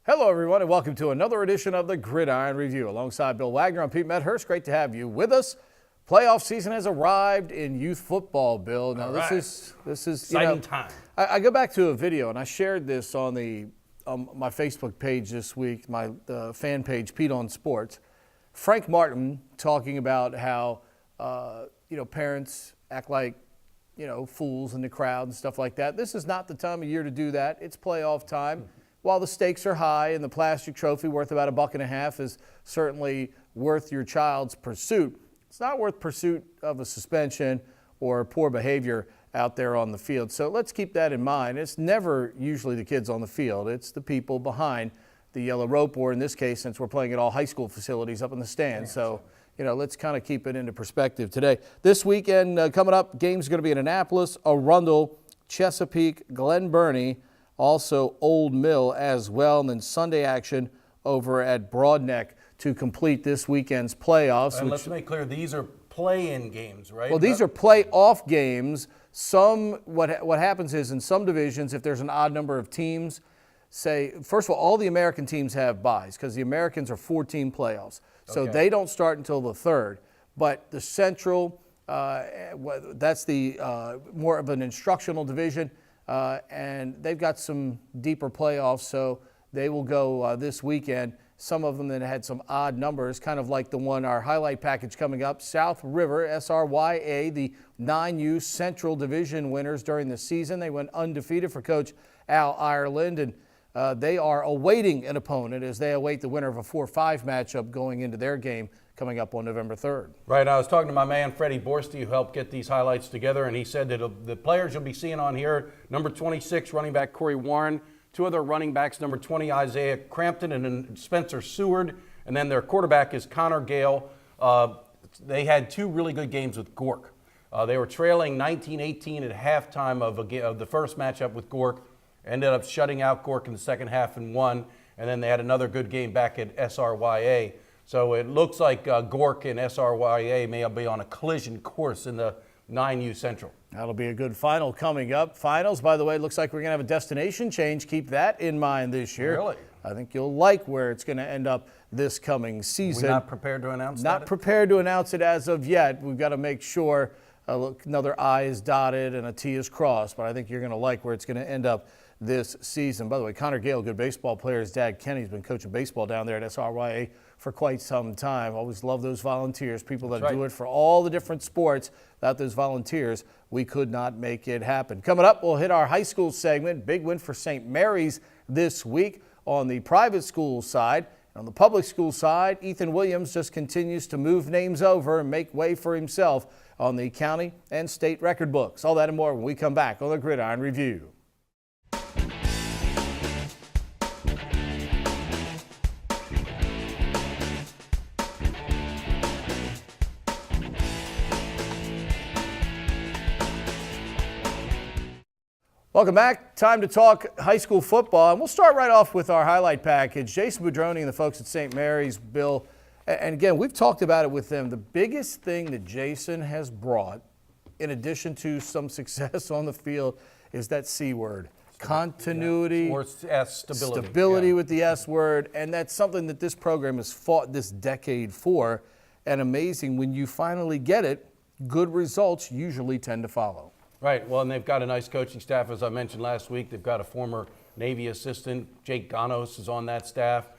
Hello, everyone, and welcome to another edition of the Gridiron Review. Alongside Bill Wagner, I'm Pete Medhurst. Great to have you with us. Playoff season has arrived in youth football, Bill. Now, this is exciting time. I go back to a video, and I shared this on my Facebook page this week, my fan page, Pete on Sports. Frank Martin talking about how parents act like fools in the crowd and stuff like that. This is not the time of year to do that. It's playoff time. While the stakes are high and the plastic trophy worth about $1.50 is certainly worth your child's pursuit, it's not worth pursuit of a suspension or poor behavior out there on the field. So let's keep that in mind. It's never usually the kids on the field. It's the people behind the yellow rope, or in this case, since we're playing at all high school facilities, up in the stands. So, let's kind of keep it into perspective today. This weekend coming up, games are going to be in Annapolis, Arundel, Chesapeake, Glen Burnie, also Old Mill as well, and then Sunday action over at Broadneck to complete this weekend's playoffs. And let's make clear, these are play-in games, right? Well, these are playoff games. What happens is in some divisions, if there's an odd number of teams, say, first of all the American teams have byes because the Americans are 4-team playoffs. So they don't start until the 3rd. But the Central, that's the more of an instructional division. And they've got some deeper playoffs, so they will go this weekend. Some of them that had some odd numbers, kind of like the one, our highlight package coming up, South River, SRYA, the 9U Central Division winners during the season. They went undefeated for Coach Al Ireland, and they are awaiting an opponent as they await the winner of a 4-5 matchup going into their game coming up on November 3rd. Right. I was talking to my man, Freddie Borsty, who helped get these highlights together, and he said that the players you'll be seeing on here, number 26, running back Corey Warren, 2 other running backs, number 20, Isaiah Crampton, and then Spencer Seward, and then their quarterback is Connor Gale. They had 2 really good games with Gork. They were trailing 19-18 at halftime of the first matchup with Gork, ended up shutting out Gork in the second half and won, and then they had another good game back at SRYA. So it looks like Gork and SRYA may be on a collision course in the 9U Central. That'll be a good final coming up. Finals, by the way, looks like we're going to have a destination change. Keep that in mind this year. Really? I think you'll like where it's going to end up this coming season. We're not prepared to announce that? Not prepared to announce it as of yet. We've got to make sure another I is dotted and a T is crossed, but I think you're going to like where it's going to end up this season. By the way, Connor Gale, good baseball player. His dad, Kenny's been coaching baseball down there at SRYA for quite some time. Always love those volunteers, people that do it for all the different sports. Without those volunteers, we could not make it happen. Coming up, we'll hit our high school segment. Big win for St. Mary's this week on the private school side. On the public school side, Ethan Williams just continues to move names over and make way for himself on the county and state record books. All that and more when we come back on the Gridiron Review. Welcome back. Time to talk high school football, and we'll start right off with our highlight package. Jason Boudroni and the folks at St. Mary's, Bill, and again, we've talked about it with them. The biggest thing that Jason has brought, in addition to some success on the field, is that C word. Continuity, or S, stability. Stability with the S word, and that's something that this program has fought this decade for, and amazing when you finally get it, good results usually tend to follow. Right. Well, and they've got a nice coaching staff, as I mentioned last week. They've got a former Navy assistant, Jake Ganos, is on that staff.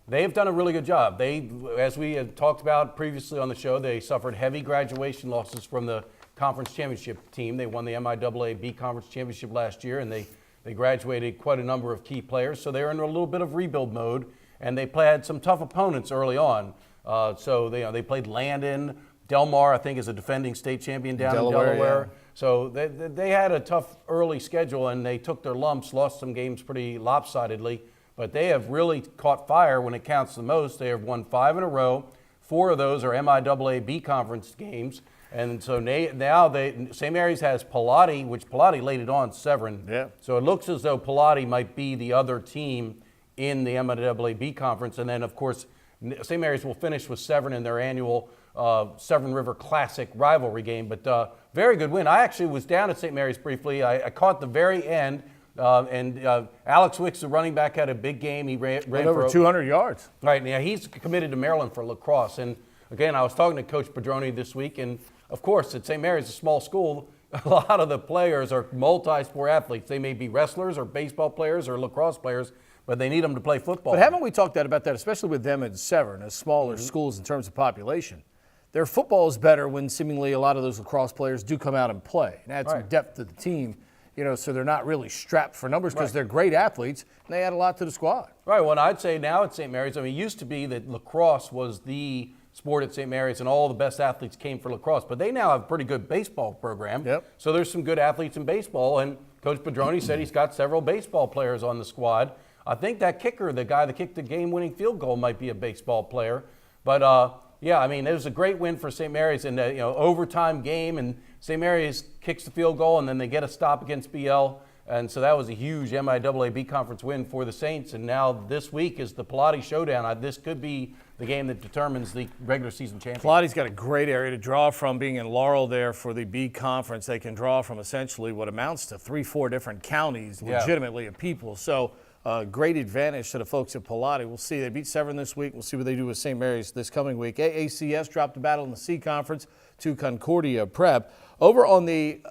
They've done a really good job. They, as we had talked about previously on the show, they suffered heavy graduation losses from the conference championship team. They won the MIAA B Conference Championship last year, and they graduated quite a number of key players. So they're in a little bit of rebuild mode, and they had some tough opponents early on. So they played Landon. Delmar, I think, is a defending state champion down in Delaware. Yeah. So they had a tough early schedule, and they took their lumps, lost some games pretty lopsidedly. but they have really caught fire when it counts the most. They have won 5 in a row. 4 of those are MIAA conference games. And so now St. Mary's has Pilati, which Pilati laid it on Severn. Yeah. So it looks as though Pilati might be the other team in the MIAA conference. And then, of course, St. Mary's will finish with Severn in their annual Severn River Classic rivalry game. But very good win. I actually was down at St. Mary's briefly. I caught the very end. And Alex Wicks, the running back, had a big game. He ran over 200 yards. Right. Now, he's committed to Maryland for lacrosse. And, again, I was talking to Coach Padroni this week. And, of course, at St. Mary's, a small school, a lot of the players are multi-sport athletes. They may be wrestlers or baseball players or lacrosse players, but they need them to play football. But haven't we talked about that, especially with them and Severn, as smaller schools in terms of population? Their football is better when seemingly a lot of those lacrosse players do come out and play and add some depth to the team, so they're not really strapped for numbers because they're great athletes and they add a lot to the squad. Right. Well, I'd say now at St. Mary's, it used to be that lacrosse was the sport at St. Mary's and all the best athletes came for lacrosse, but they now have a pretty good baseball program. Yep. So there's some good athletes in baseball, and Coach Padroni said he's got several baseball players on the squad. I think that kicker, the guy that kicked the game-winning field goal, might be a baseball player. But, yeah, I mean, it was a great win for St. Mary's in the overtime game, and St. Mary's kicks the field goal, and then they get a stop against BL. And so that was a huge MIAA conference win for the Saints. And now this week is the Pilati Showdown. This could be the game that determines the regular season champion. Pilati's got a great area to draw from, being in Laurel there for the B conference. They can draw from essentially what amounts to 3-4 different counties legitimately of people. So great advantage to the folks at Pilati. We'll see. They beat Severn this week. We'll see what they do with St. Mary's this coming week. AACS dropped a battle in the C conference to Concordia Prep. Over on the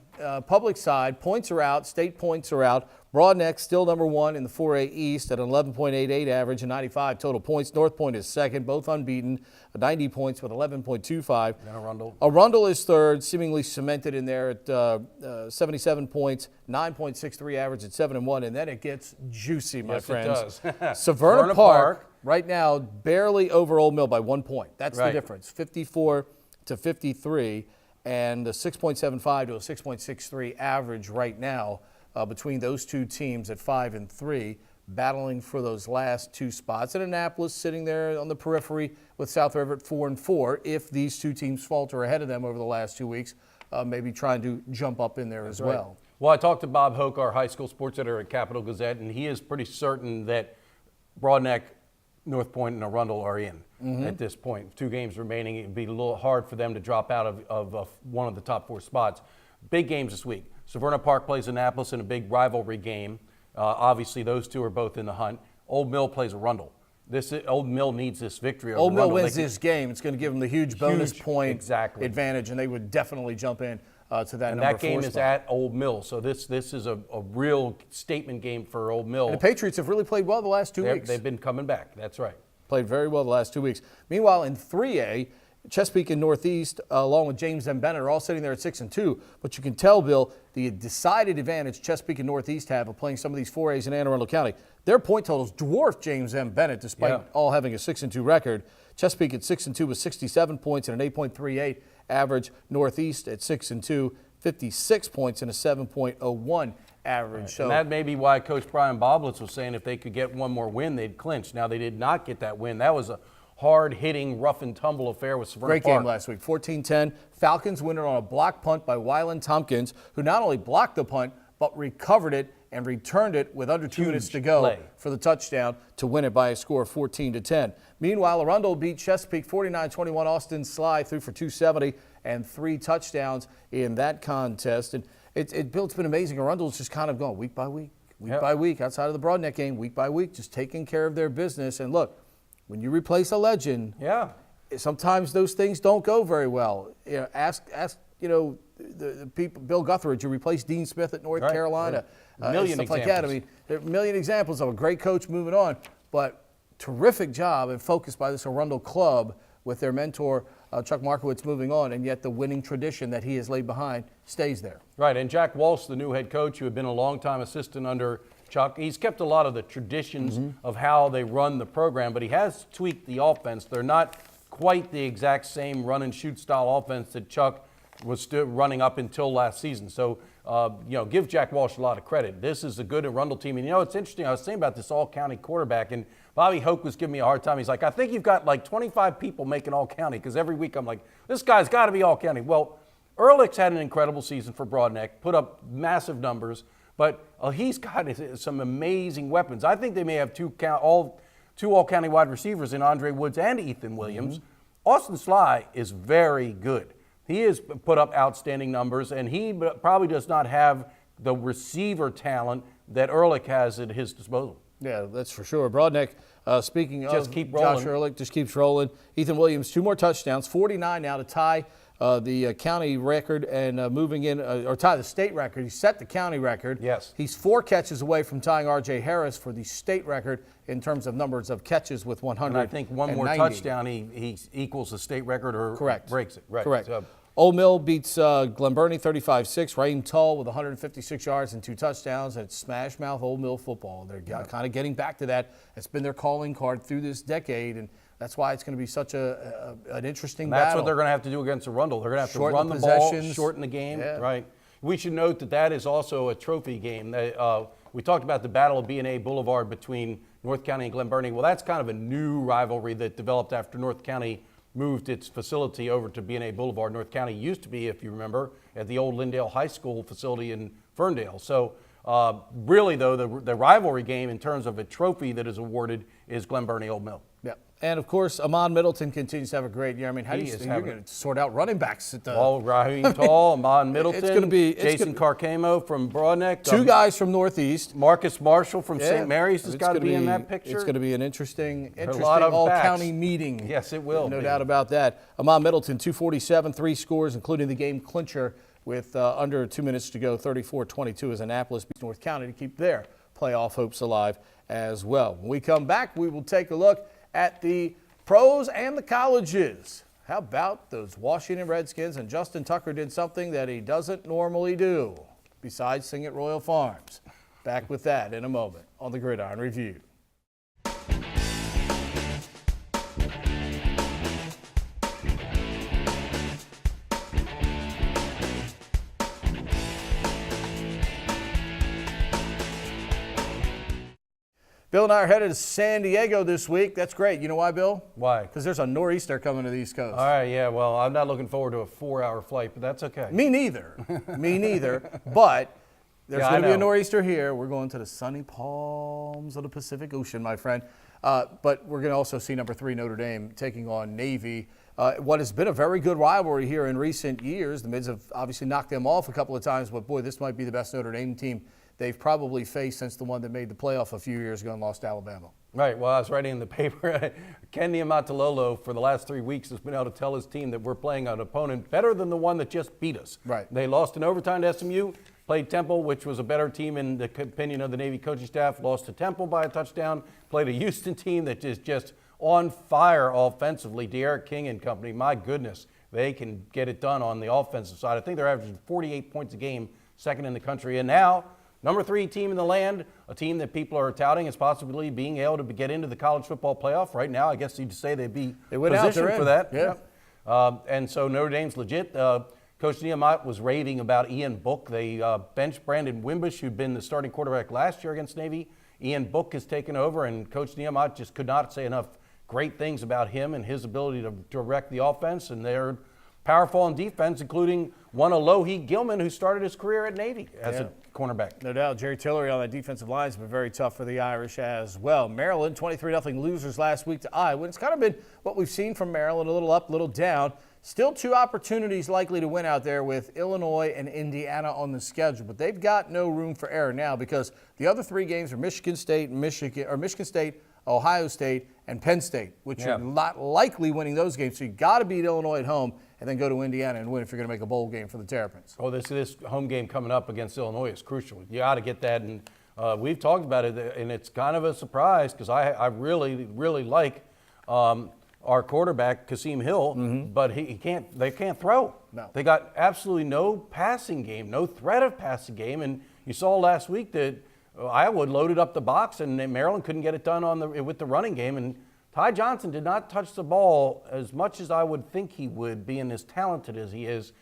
public side, points are out, state points are out. Broadneck still number 1 in the 4A East at an 11.88 average and 95 total points. North Point is second, both unbeaten, 90 points with 11.25. Then Arundel. Arundel is third, seemingly cemented in there at 77 points, 9.63 average at 7-1, and then it gets juicy, my friends. It does. Severna Park right now barely over Old Mill by 1 point. That's the difference, 54 to 53. And a 6.75 to a 6.63 average right now between those two teams at 5 and 3, battling for those last 2 spots. And Annapolis sitting there on the periphery with South River at 4 and 4. If these 2 teams falter ahead of them over the last 2 weeks, maybe trying to jump up in there as well. Well, I talked to Bob Hoke, our high school sports editor at Capital Gazette, and he is pretty certain that Broadneck, North Point, and Arundel are in at this point. 2 games remaining. It would be a little hard for them to drop out of one of the top 4 spots. Big games this week. Severna Park plays Annapolis in a big rivalry game. Obviously, those 2 are both in the hunt. Old Mill plays Arundel. Old Mill needs this victory over Old Mill Arundel. wins this game. It's going to give them the huge bonus point advantage, and they would definitely jump in to that and number 4 that game spot. is at Old Mill, so this is a real statement game for Old Mill. And the Patriots have really played well the last 2 weeks. They've been coming back. That's right. Played very well the last 2 weeks. Meanwhile, in 3A, Chesapeake and Northeast, along with James M. Bennett, are all sitting there at 6 and 2. But you can tell, Bill, the decided advantage Chesapeake and Northeast have of playing some of these 4As in Anne Arundel County. Their point totals dwarf James M. Bennett, despite all having a 6 and 2 record. Chesapeake at 6 and 2 with 67 points and an 8.38 average. Northeast at 6 and 2, 56 points and a 7.01 average. Right. So, and that may be why Coach Brian Boblitz was saying if they could get one more win, they'd clinch. Now, they did not get that win. That was a hard-hitting, rough-and-tumble affair with Severna Park. Great game last week, 14-10. Falcons win it on a block punt by Wyland Tompkins, who not only blocked the punt, but recovered it and returned it with under 2 minutes to go for the touchdown to win it by a score of 14-10. Meanwhile, Arundel beat Chesapeake 49-21. Austin Sly threw for 270 and 3 touchdowns in that contest. And Bill, it's been amazing. Arundel's just kind of going week by week, by week, outside of the Broadneck game, week by week, just taking care of their business. And look, when you replace a legend, sometimes those things don't go very well. Ask the people. Bill Guthridge, you replaced Dean Smith at North Carolina, stuff like that. I mean, there are a million examples of a great coach moving on, but terrific job and focus by this Arundel club with their mentor Chuck Markowitz moving on, and yet the winning tradition that he has laid behind stays there. Right, and Jack Walsh, the new head coach, who had been a longtime assistant under Chuck, he's kept a lot of the traditions of how they run the program, but he has tweaked the offense. They're not quite the exact same run-and-shoot style offense that Chuck was still running up until last season. So give Jack Walsh a lot of credit. This is a good Arundel team. And, it's interesting. I was saying about this all-county quarterback, and Bobby Hoke was giving me a hard time. He's like, I think you've got like 25 people making all-county, because every week I'm like, this guy's got to be all-county. Well, Ehrlich's had an incredible season for Broadneck, put up massive numbers, but he's got some amazing weapons. I think they may have two all-county wide receivers in Andre Woods and Ethan Williams. Austin Sly is very good. He has put up outstanding numbers, and he probably does not have the receiver talent that Ehrlich has at his disposal. Yeah, that's for sure. Broadneck, speaking Just of keep rolling. Josh Ehrlich, just keeps rolling. Ethan Williams, 2 more touchdowns, 49 now to tie the county record and moving in, or tie the state record. He set the county record. Yes. He's 4 catches away from tying R.J. Harris for the state record in terms of numbers of catches with 100. And I think one more touchdown, he equals the state record or Correct. breaks it. Right. Correct. So, Old Mill beats Glenburnie 35-6. Raheem Tull with 156 yards and 2 touchdowns. It's smash mouth Old Mill football. They're kind of getting back to that. It's been their calling card through this decade, and that's why it's going to be such an interesting battle. That's what they're going to have to do against Arundel. They're going to have Shorten to run the the ball, possessions. shorten the game. Yeah. Right. We should note that is also a trophy game. We talked about the Battle of B&A Boulevard between North County and Glenburnie. Well, that's kind of a new rivalry that developed after North County moved its facility over to B&A Boulevard. North County used to be, if you remember, at the old Lindale High School facility in Ferndale. So really, though, the rivalry game in terms of a trophy that is awarded is Glenburnie Old Mill. Yeah. And, of course, Amon Middleton continues to have a great year. I mean, how do you you're going to sort out running backs at the Raheem Tall, Amon Middleton, it's gonna be, Jason Carcamo from Broadneck. 2 guys from Northeast. Marcus Marshall from St. Mary's has It's got to gonna be in that picture. It's going to be an interesting lot of all-county backs. meeting. Yes, it will No be. doubt about that. Amon Middleton, 247, 3 scores, including the game clincher with under 2 minutes to go, 34-22 as Annapolis beats North County to keep their playoff hopes alive as well. When we come back, we will take a look at the pros and the colleges. How about those Washington Redskins? And Justin Tucker did something that he doesn't normally do, besides sing at Royal Farms. Back with that in a moment on the Gridiron Review. Bill and I are headed to San Diego this week. That's great. You know why, Bill? Why? Because there's a nor'easter coming to the East Coast. All right, yeah, well, I'm not looking forward to a 4-hour flight, but that's okay. Me neither. Me neither. But there's Yeah, going to be I a know. nor'easter here. We're going to the sunny palms of the Pacific Ocean, my friend. But we're going to also see number 3 Notre Dame taking on Navy. What has been a very good rivalry here in recent years. The Mids have obviously knocked them off a couple of times, but boy, this might be the best Notre Dame team they've probably faced since the one that made the playoff a few years ago and lost to Alabama. Right, well, I was writing in the paper, Ken Niumatalolo for the last 3 weeks has been able to tell his team that we're playing an opponent better than the one that just beat us. Right. They lost in overtime to SMU, played Temple, which was a better team in the opinion of the Navy coaching staff, lost to Temple by a touchdown, played a Houston team that is just on fire offensively. De'Aaron King and company, my goodness, they can get it done on the offensive side. I think they're averaging 48 points a game, second in the country. And now, number 3 team in the land, a team that people are touting as possibly being able to get into the college football playoff. Right now, I guess you'd say they'd be positioned for that. Yeah. And so Notre Dame's legit. Coach Niumat was raving about Ian Book. They benched Brandon Wimbush, who'd been the starting quarterback last year against Navy. Ian Book has taken over, and Coach Niumat just could not say enough great things about him and his ability to direct the offense. And they're powerful on defense, including one Alohi Gilman, who started his career at Navy as a cornerback. No doubt. Jerry Tillery on that defensive line has been very tough for the Irish as well. Maryland, 23-0 losers last week to Iowa. It's kind of been what we've seen from Maryland, a little up, a little down. Still 2 opportunities likely to win out there with Illinois and Indiana on the schedule, but they've got no room for error now because the other 3 games are Michigan State, Ohio State, and Penn State, which you're not likely winning those games. So you got to beat Illinois at home and then go to Indiana and win if you're going to make a bowl game for the Terrapins. Oh, this home game coming up against Illinois is crucial. You got to get that, and we've talked about it, and it's kind of a surprise because I really, really like our quarterback, Kasim Hill, but they can't throw. No. They got absolutely no passing game, no threat of passing game, and you saw last week that Iowa loaded up the box, and Maryland couldn't get it done with the running game. And Ty Johnson did not touch the ball as much as I would think he would, being as talented as he is.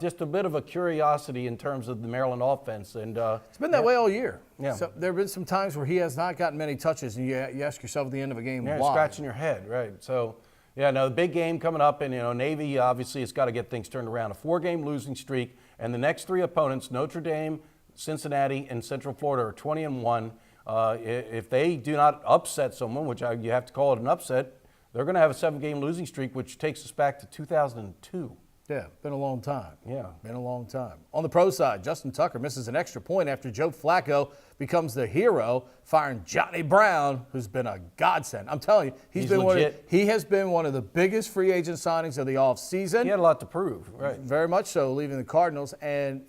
Just a bit of a curiosity in terms of the Maryland offense. And it's been that way all year. Yeah. So there have been some times where he has not gotten many touches, and you ask yourself at the end of a game, yeah, why? scratching your head, right? So, yeah, no, the big game coming up, and Navy obviously has got to get things turned around. A 4-game losing streak, and the next 3 opponents, Notre Dame, Cincinnati, and Central Florida, are 20-1. If they do not upset someone, which you have to call it an upset, they're going to have a 7-game losing streak, which takes us back to 2002. Yeah, been a long time. Yeah. Been a long time. On the pro side, Justin Tucker misses an extra point after Joe Flacco becomes the hero, firing Johnny Brown, who's been a godsend. I'm telling you, he has been one of the biggest free agent signings of the offseason. He had a lot to prove, right? Very much so, leaving the Cardinals, and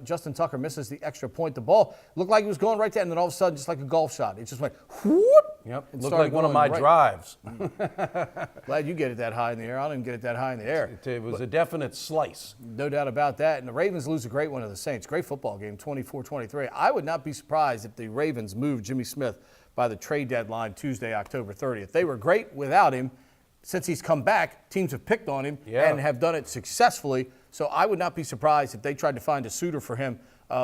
Justin Tucker misses the extra point. The ball looked like it was going right there, and then all of a sudden, just like a golf shot, it just went whoop. Yep, it looked like one of my drives. Glad you get it that high in the air. I didn't get it that high in the air. It was a definite slice. No doubt about that. And the Ravens lose a great one to the Saints. Great football game, 24-23. I would not be surprised if the Ravens moved Jimmy Smith by the trade deadline Tuesday, October 30th. They were great without him. Since he's come back, teams have picked on him and have done it successfully. So I would not be surprised if they tried to find a suitor for him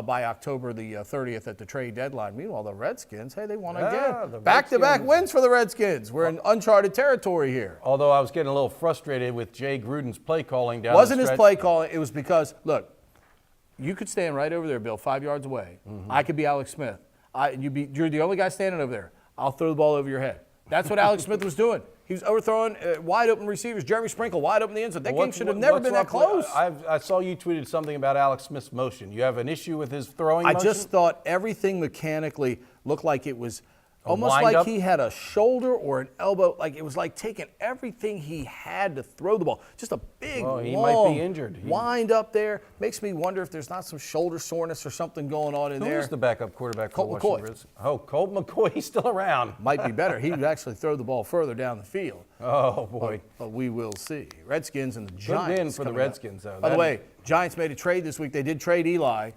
by October the 30th at the trade deadline. Meanwhile, the Redskins, hey, they won again. Back-to-back wins for the Redskins. We're in uncharted territory here. Although I was getting a little frustrated with Jay Gruden's play calling down Wasn't the his stretch. play calling. It was because, look, you could stand right over there, Bill, 5 yards away. I could be Alex Smith. You're the only guy standing over there. I'll throw the ball over your head. That's what Alex Smith was doing. He was overthrowing wide open receivers. Jeremy Sprinkle wide open the end zone. That game should have never been that close. I saw you tweeted something about Alex Smith's motion. You have an issue with his throwing motion? I just thought everything mechanically looked like it was almost like he had a shoulder or an elbow. Like it was like taking everything he had to throw the ball. Just a big, he long might be injured. wind up there. Makes me wonder if there's not some shoulder soreness or something going on in there. Who's the backup quarterback for Colt Washington? Oh, Colt McCoy. He's still around. Might be better. He would actually throw the ball further down the field. Oh, boy. But we will see. Redskins and the Good Giants. win for the Redskins, though. By the way, Giants made a trade this week. They did trade Eli,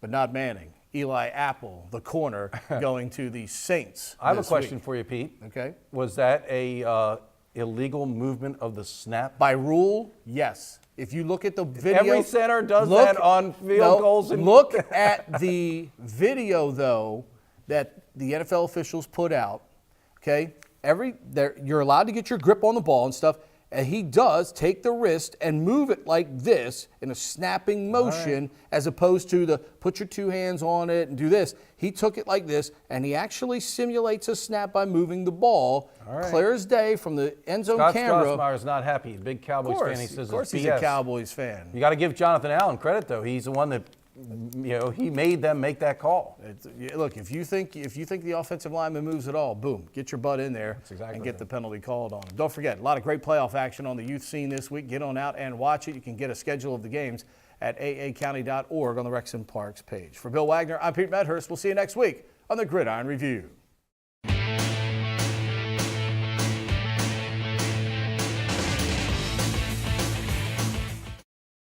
but not Manning. Eli Apple, the corner, going to the Saints. I have a question for you, Pete. Okay. Was that a illegal movement of the snap? By rule, yes. If you look at the video. Every center does that on field goals. Look at the video, though, that the NFL officials put out. Okay? You're allowed to get your grip on the ball and stuff. And he does take the wrist and move it like this in a snapping motion as opposed to the put your 2 hands on it and do this. He took it like this, and he actually simulates a snap by moving the ball. Clear as day from the end zone camera. Scott Strasmeyer's not happy. Big Cowboys fan. He says of course it's he's BS. a Cowboys fan. You got to give Jonathan Allen credit, though. He's the one that, he made them make that call. Look, if you think the offensive lineman moves at all, boom, get your butt in there and get the penalty called on him. Don't forget, a lot of great playoff action on the youth scene this week. Get on out and watch it. You can get a schedule of the games at aacounty.org on the Rex and Parks page. For Bill Wagner, I'm Pete Medhurst. We'll see you next week on the Gridiron Review.